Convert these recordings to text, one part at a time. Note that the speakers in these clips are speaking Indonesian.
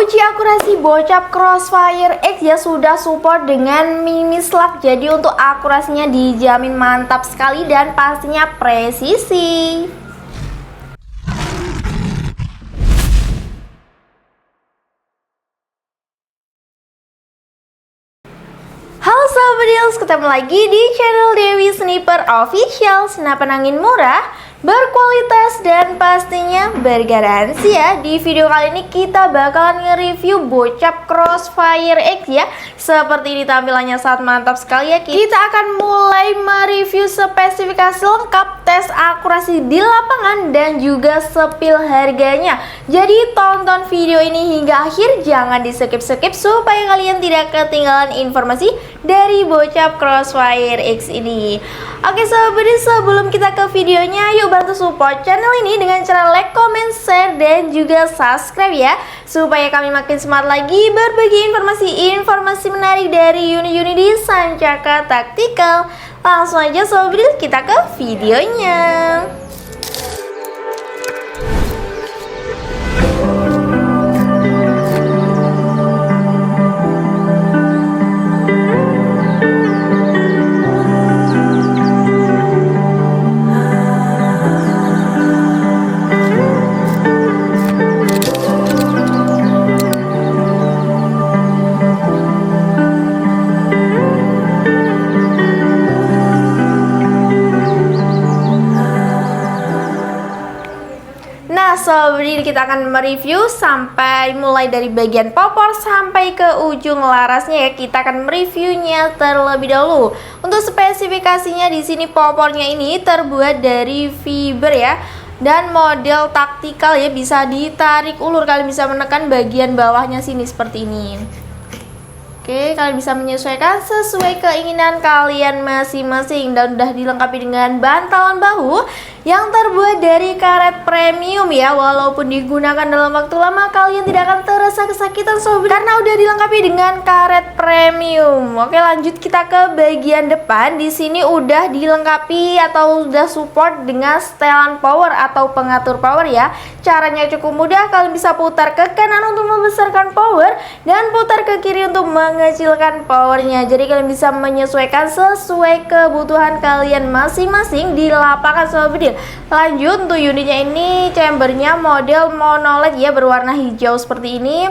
Uji akurasi bocap Crossfire X ya sudah support dengan mimis lock. Jadi untuk akurasinya dijamin mantap sekali dan pastinya presisi. Halo Sobat Deals, ketemu lagi di channel Dewi Sniper Official. Senapan angin murah, berkualitas dan pastinya bergaransi ya. Di video kali ini kita bakalan nge-review bocap Crossfire X ya. Seperti ini tampilannya sangat mantap sekali ya. Kita akan mulai mereview spesifikasi lengkap, tes akurasi di lapangan dan juga sepil harganya. Jadi tonton video ini hingga akhir, jangan di skip-skip supaya kalian tidak ketinggalan informasi dari bocap Crossfire X ini. Oke Sobat, sebelum kita ke videonya, yuk bantu support channel ini dengan cara like, comment, share, dan juga subscribe ya, supaya kami makin semangat lagi berbagi informasi menarik dari unit-unit di Sancaka Tactical. Langsung aja Sobat, kita ke videonya. Sobat, kita akan mereview sampai mulai dari bagian popor sampai ke ujung larasnya ya. Kita akan mereviewnya terlebih dahulu. Untuk spesifikasinya di sini popornya ini terbuat dari fiber ya. Dan model taktikal ya, bisa ditarik ulur, kalian bisa menekan bagian bawahnya sini seperti ini. Oke, kalian bisa menyesuaikan sesuai keinginan kalian masing-masing. Dan udah dilengkapi dengan bantalan bahu yang terbuat dari karet premium ya. Walaupun digunakan dalam waktu lama, kalian tidak akan terasa kesakitan Sobat, karena udah dilengkapi dengan karet premium. Oke, lanjut kita ke bagian depan. Di sini udah dilengkapi atau udah support dengan setelan power atau pengatur power ya. Caranya cukup mudah, kalian bisa putar ke kanan untuk membesarkan power dan putar ke kiri untuk mengecilkan powernya. Jadi kalian bisa menyesuaikan sesuai kebutuhan kalian masing-masing di lapangan Sobat. Lanjut untuk unitnya ini, chambernya model monoled ya, berwarna hijau seperti ini.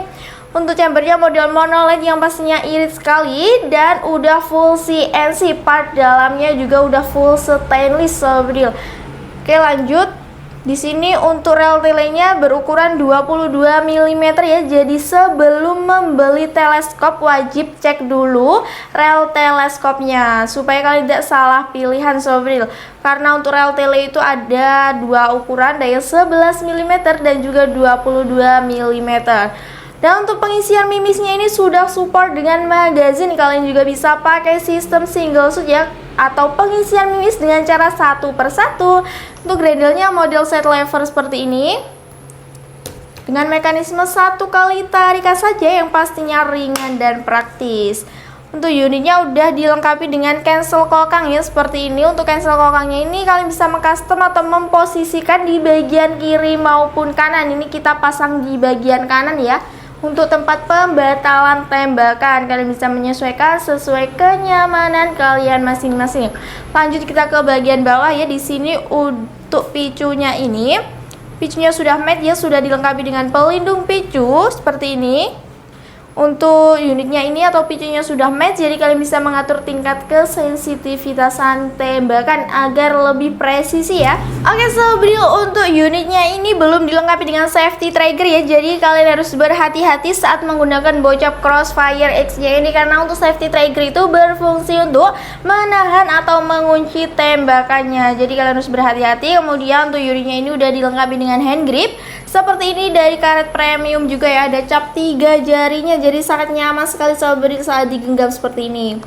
Untuk chambernya model monoled yang pastinya irit sekali dan udah full CNC, part dalamnya juga udah full stainless Sobat. Oke, lanjut. Di sini untuk rel telenya berukuran 22 mm ya. Jadi sebelum membeli teleskop wajib cek dulu rel teleskopnya supaya kalian tidak salah pilihan Sobril. Karena untuk rel tele itu ada dua ukuran, ada yang 11 mm dan juga 22 mm. Dan untuk pengisian mimisnya ini sudah support dengan magazine. Kalian juga bisa pakai sistem single shoot ya, atau pengisian mimis dengan cara satu per satu. Untuk gradle-nya model set lever seperti ini, dengan mekanisme satu kali tarikan saja yang pastinya ringan dan praktis. Untuk unitnya udah dilengkapi dengan cancel kokang ya, seperti ini. Untuk cancel kokangnya ini kalian bisa mengcustom atau memposisikan di bagian kiri maupun kanan. Ini kita pasang di bagian kanan ya. Untuk tempat pembatalan tembakan, kalian bisa menyesuaikan sesuai kenyamanan kalian masing-masing. Lanjut kita ke bagian bawah ya. Di sini untuk picunya ini, picunya sudah matte ya, sudah dilengkapi dengan pelindung picu seperti ini. Untuk unitnya ini atau picunya sudah match, jadi kalian bisa mengatur tingkat kesensitivitasan tembakan agar lebih presisi ya. Oke Sobat, untuk unitnya ini belum dilengkapi dengan safety trigger ya. Jadi kalian harus berhati-hati saat menggunakan bocap Crossfire X nya ini, karena untuk safety trigger itu berfungsi untuk menahan atau mengunci tembakannya. Jadi kalian harus berhati-hati. Kemudian untuk unitnya ini udah dilengkapi dengan hand grip seperti ini dari karet premium juga ya. Ada cap 3 jarinya, jadi sangat nyaman sekali Sobat saat digenggam seperti ini.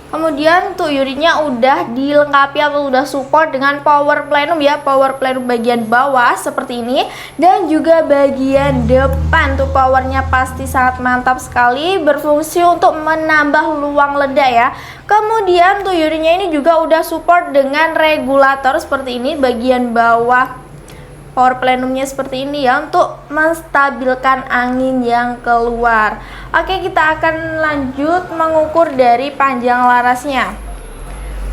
Kemudian untuk unitnya udah dilengkapi atau udah support dengan power plenum ya, power plenum bagian bawah seperti ini, dan juga bagian depan tuh powernya pasti sangat mantap sekali, berfungsi untuk menambah luang ledak ya. Kemudian untuk unitnya ini juga udah support dengan regulator seperti ini bagian bawah power plenumnya seperti ini ya, untuk menstabilkan angin yang keluar. Oke, kita akan lanjut mengukur dari panjang larasnya.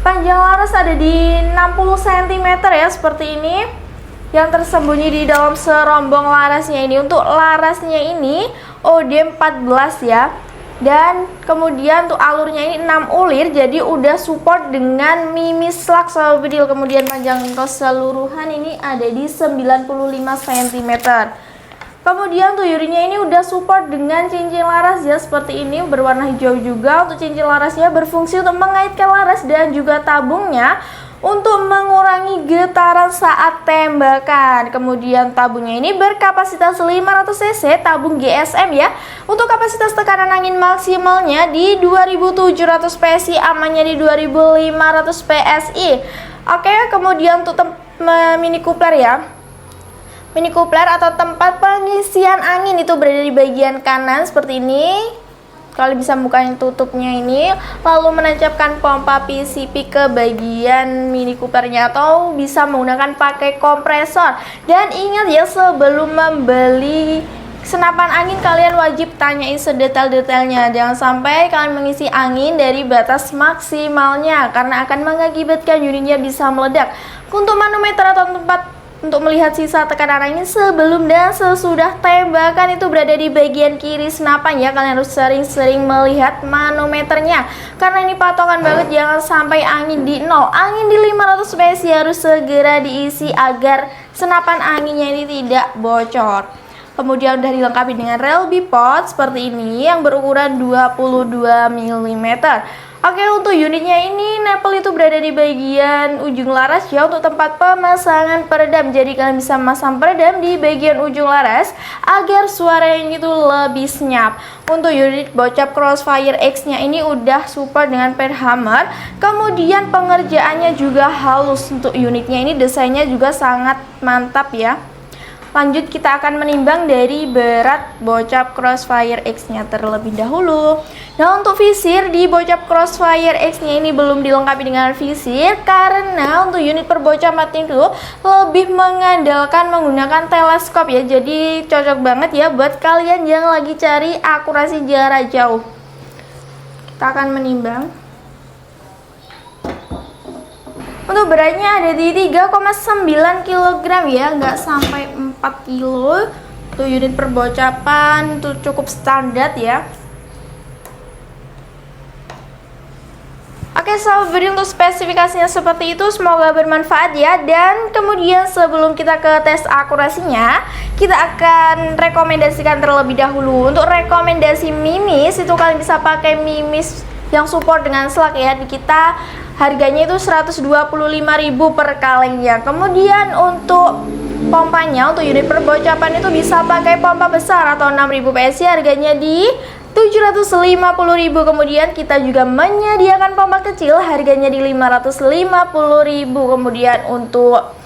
Panjang laras ada di 60 cm ya, seperti ini yang tersembunyi di dalam serombong larasnya ini. Untuk larasnya ini OD14 ya, dan kemudian untuk alurnya ini 6 ulir, jadi udah support dengan mimis slug Sobat Bedil. Kemudian panjang keseluruhan ini ada di 95 cm. Kemudian untuk yurinya ini udah support dengan cincin laras ya, seperti ini berwarna hijau juga. Untuk cincin larasnya berfungsi untuk mengaitkan laras dan juga tabungnya untuk mengurangi getaran saat tembakan. Kemudian tabungnya ini berkapasitas 500 cc, tabung GSM ya. Untuk kapasitas tekanan angin maksimalnya di 2700 PSI, amannya di 2500 PSI. Oke, kemudian untuk mini coupler ya. Mini coupler atau tempat pengisian angin itu berada di bagian kanan seperti ini. Kalian bisa bukain tutupnya ini, lalu menancapkan pompa PCP ke bagian mini couplernya, atau bisa menggunakan pakai kompresor. Dan ingat ya, sebelum membeli senapan angin kalian wajib tanyain sedetail-detailnya. Jangan sampai kalian mengisi angin dari batas maksimalnya, karena akan mengakibatkan unitnya bisa meledak. Untuk manometer atau tempat untuk melihat sisa tekanan angin sebelum dan sesudah tembakan itu berada di bagian kiri senapan ya. Kalian harus sering-sering melihat manometernya, karena ini patokan banget. Jangan sampai angin di 0, angin di 500 PSI harus segera diisi agar senapan anginnya ini tidak bocor. Kemudian udah dilengkapi dengan rel bipod seperti ini yang berukuran 22 mm. Oke, untuk unitnya ini nempel itu berada di bagian ujung laras ya, untuk tempat pemasangan peredam. Jadi kalian bisa memasang peredam di bagian ujung laras agar suaranya itu lebih senyap. Untuk unit bocap Crossfire X nya ini udah support dengan pair hammer. Kemudian pengerjaannya juga halus. Untuk unitnya ini desainnya juga sangat mantap ya. Lanjut, kita akan menimbang dari berat bocap Crossfire X nya terlebih dahulu. Nah, untuk visir di bocap Crossfire X nya ini belum dilengkapi dengan visir, karena untuk unit perbocapan itu lebih mengandalkan menggunakan teleskop ya. Jadi cocok banget ya buat kalian yang lagi cari akurasi jarak jauh. Kita akan menimbang. Untuk beratnya ada di 3,9 kg ya, nggak sampai 4 kilo. Untuk unit perbocapan itu cukup standar ya. Oke Sobat Bedil, untuk spesifikasinya seperti itu, semoga bermanfaat ya. Dan kemudian sebelum kita ke tes akurasinya, kita akan rekomendasikan terlebih dahulu. Untuk rekomendasi mimis itu kalian bisa pakai mimis yang support dengan slug ya. Di kita harganya itu 125.000 per kalengnya. Kemudian untuk pompanya, untuk unit perbocapan itu bisa pakai pompa besar atau 6.000 PSI, harganya di 750.000. Kemudian kita juga menyediakan pompa kecil, harganya di 550.000. Kemudian untuk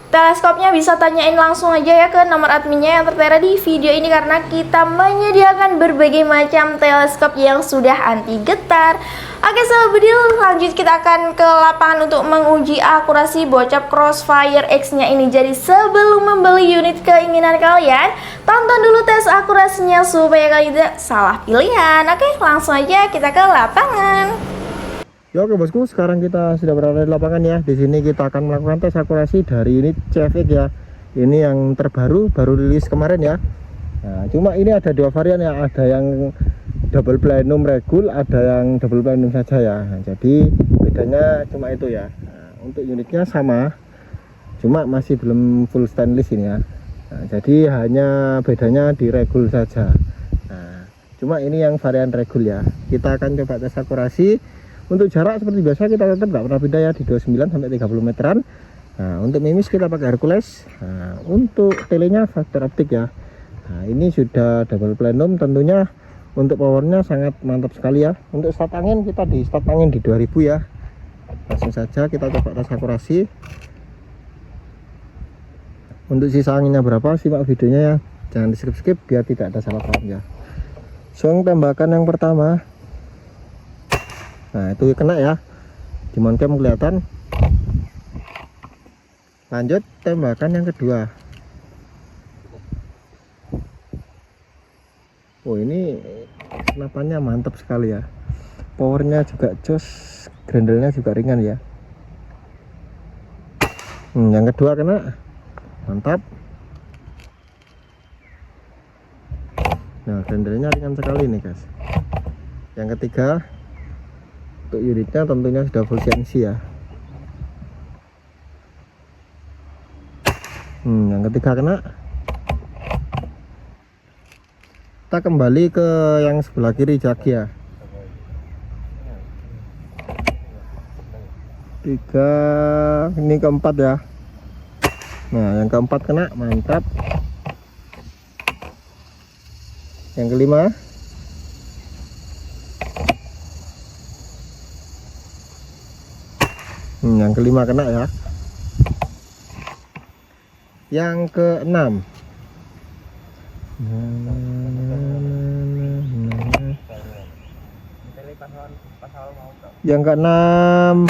teleskopnya bisa tanyain langsung aja ya ke nomor adminnya yang tertera di video ini, karena kita menyediakan berbagai macam teleskop yang sudah anti getar. Oke Sobat Bedil, lanjut kita akan ke lapangan untuk menguji akurasi bocap Crossfire X nya ini. Jadi sebelum membeli unit keinginan kalian, tonton dulu tes akurasinya supaya kalian tidak salah pilihan. Oke, langsung aja kita ke lapangan. Ya, oke bosku, sekarang kita sudah berada di lapangan ya. Di sini kita akan melakukan tes akurasi dari unit CFX ya. Ini yang terbaru, baru rilis kemarin ya. Nah, cuma ini ada dua varian ya, ada yang double plenum regul, ada yang double plenum saja ya. Nah, jadi bedanya cuma itu ya. Nah, untuk unitnya sama, cuma masih belum full stainless ini ya. Nah, jadi hanya bedanya di regul saja. Nah, cuma ini yang varian regul ya. Kita akan coba tes akurasi. Untuk jarak seperti biasa kita tetap nggak pernah beda ya, di 29 sampai 30 meteran. Nah, untuk mimis kita pakai Hercules. Nah, untuk telenya fiber optik ya. Nah, ini sudah double plenum, tentunya untuk powernya sangat mantap sekali ya. Untuk start angin kita di start angin di 2000 ya. Langsung saja kita coba tes akurasi. Untuk sisa anginnya berapa, simak videonya ya, jangan di skip biar tidak ada salah paham ya. Song tembakan yang pertama, nah itu kena ya, di moncam kelihatan. Lanjut tembakan yang kedua, Oh ini senapannya mantap sekali ya, powernya juga jos, grendelnya juga ringan ya. Yang kedua kena, mantap. Nah grendelnya ringan sekali nih guys. Yang ketiga, untuk unitnya tentunya sudah full CNC ya. Yang ketiga kena. Kita kembali ke yang sebelah kiri jagi ya. 3, ini keempat ya. Nah yang keempat kena, mantap. Yang kelima, yang kelima kena ya. Yang keenam, yang keenam,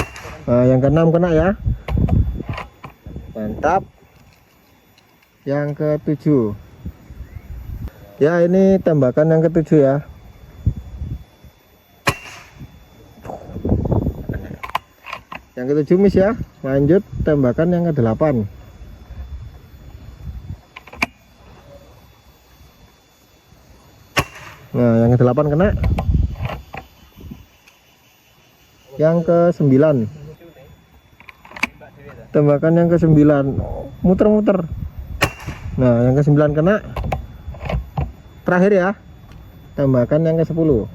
nah, yang keenam kena ya, mantap. Yang ketujuh ya, ini tembakan yang ketujuh ya. Yang ketujuh miss ya. Lanjut tembakan yang ke-8. Nah yang ke-8 kena. Yang ke-9, tembakan yang ke-9, muter-muter. Nah yang ke-9 kena. Terakhir ya, tembakan yang ke-10.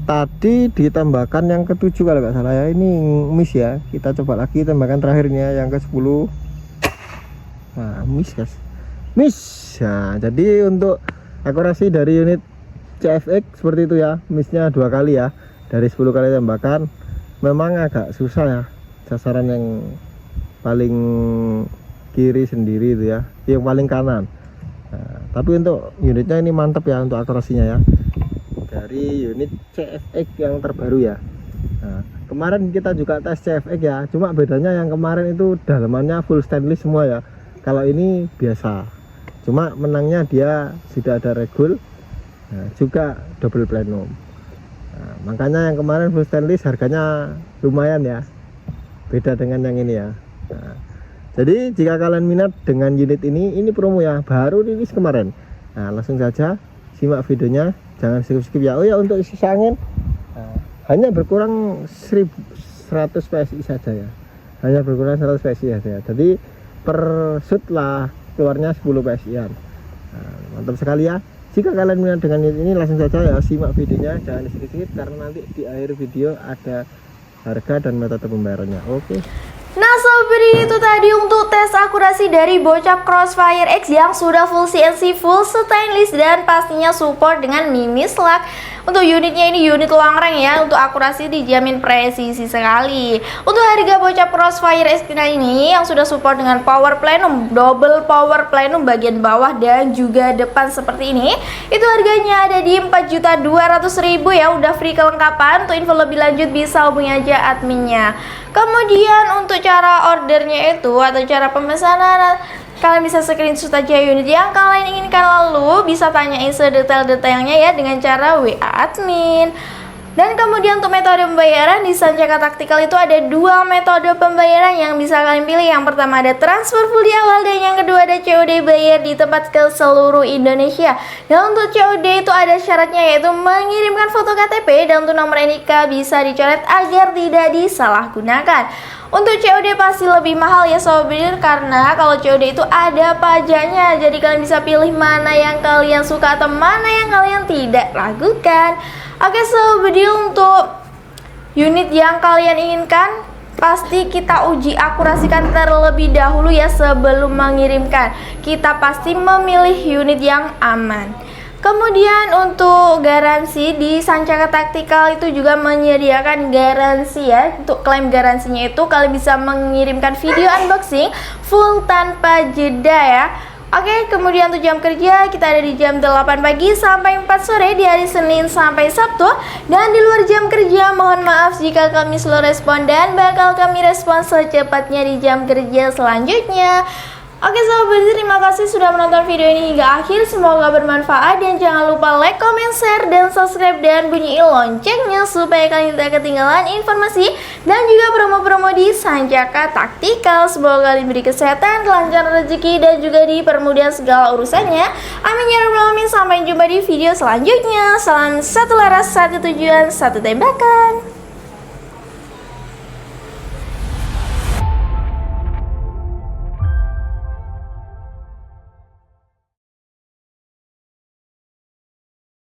Tadi ditembakkan yang ke-7 kalau nggak salah ya, ini miss ya. Kita coba lagi tembakan terakhirnya yang ke-10. Nah miss guys, miss. Nah jadi untuk akurasi dari unit CFX seperti itu ya, missnya 2 kali ya dari 10 kali tembakan. Memang agak susah ya, sasaran yang paling kiri sendiri itu ya, yang paling kanan. Nah, tapi untuk unitnya ini mantap ya untuk akurasinya ya, dari unit CFX yang terbaru ya. Nah, kemarin kita juga tes CFX ya, cuma bedanya yang kemarin itu dalamannya full stainless semua ya. Kalau ini biasa, cuma menangnya dia sudah ada regul, nah, juga double plenum. Nah, makanya yang kemarin full stainless harganya lumayan ya, beda dengan yang ini ya. Nah, jadi jika kalian minat dengan unit ini promo ya, baru rilis kemarin. Nah langsung saja simak videonya, jangan skip ya. Oh ya, untuk sisa angin hanya berkurang 100 PSI saja ya, hanya berkurang 100 PSI saja. Jadi per shoot lah keluarnya 10 PSI an. Nah, mantap sekali ya. Jika kalian minat dengan unit ini, langsung saja ya simak videonya, jangan sedikit karena nanti di akhir video ada harga dan metode pembayarannya. Oke. Nah sobat, itu tadi untuk tes akurasi dari bocap Crossfire X yang sudah full CNC, full stainless, dan pastinya support dengan mini slug. Untuk unitnya ini unit longreng ya, untuk akurasi dijamin presisi sekali. Untuk harga bocap Crossfire X ini yang sudah support dengan power plenum, double power plenum bagian bawah dan juga depan seperti ini, itu harganya ada di 4.200.000 ya, udah free kelengkapan. Untuk info lebih lanjut bisa hubungi aja adminnya. Kemudian untuk cara ordernya itu atau cara pemesanan, kalian bisa screenshot aja unit yang kalian inginkan, lalu bisa tanyain sedetail-detailnya ya dengan cara WA admin. Dan kemudian untuk metode pembayaran di Sancaka Tactical itu ada 2 metode pembayaran yang bisa kalian pilih. Yang pertama ada transfer full di awal, dan yang kedua ada COD bayar di tempat ke seluruh Indonesia. Dan untuk COD itu ada syaratnya, yaitu mengirimkan foto KTP dan untuk nomor NIK bisa dicoret agar tidak disalahgunakan. Untuk COD pasti lebih mahal ya sobat, karena kalau COD itu ada pajaknya. Jadi kalian bisa pilih mana yang kalian suka atau mana yang kalian tidak lakukan. Oke sobat, untuk unit yang kalian inginkan pasti kita uji akurasikan terlebih dahulu ya sebelum mengirimkan. Kita pasti memilih unit yang aman. Kemudian untuk garansi di Sancaka Tactical itu juga menyediakan garansi ya. Untuk klaim garansinya itu kalian bisa mengirimkan video unboxing full tanpa jeda ya. Oke, kemudian untuk jam kerja kita ada di jam 8 pagi sampai 4 sore di hari Senin sampai Sabtu. Dan di luar jam kerja mohon maaf jika kami slow respon, dan bakal kami respon secepatnya di jam kerja selanjutnya. Oke sobat Bezi, terima kasih sudah menonton video ini hingga akhir. Semoga bermanfaat dan jangan lupa like, comment, share, dan subscribe dan bunyiin loncengnya supaya kalian tidak ketinggalan informasi dan juga promo-promo di Sanjaka Taktikal. Semoga kalian diberi kesehatan, kelancaran rezeki, dan juga dipermudah segala urusannya. Amin ya rabbal alamin. Sampai jumpa di video selanjutnya. Salam satu laras, satu tujuan, satu tembakan.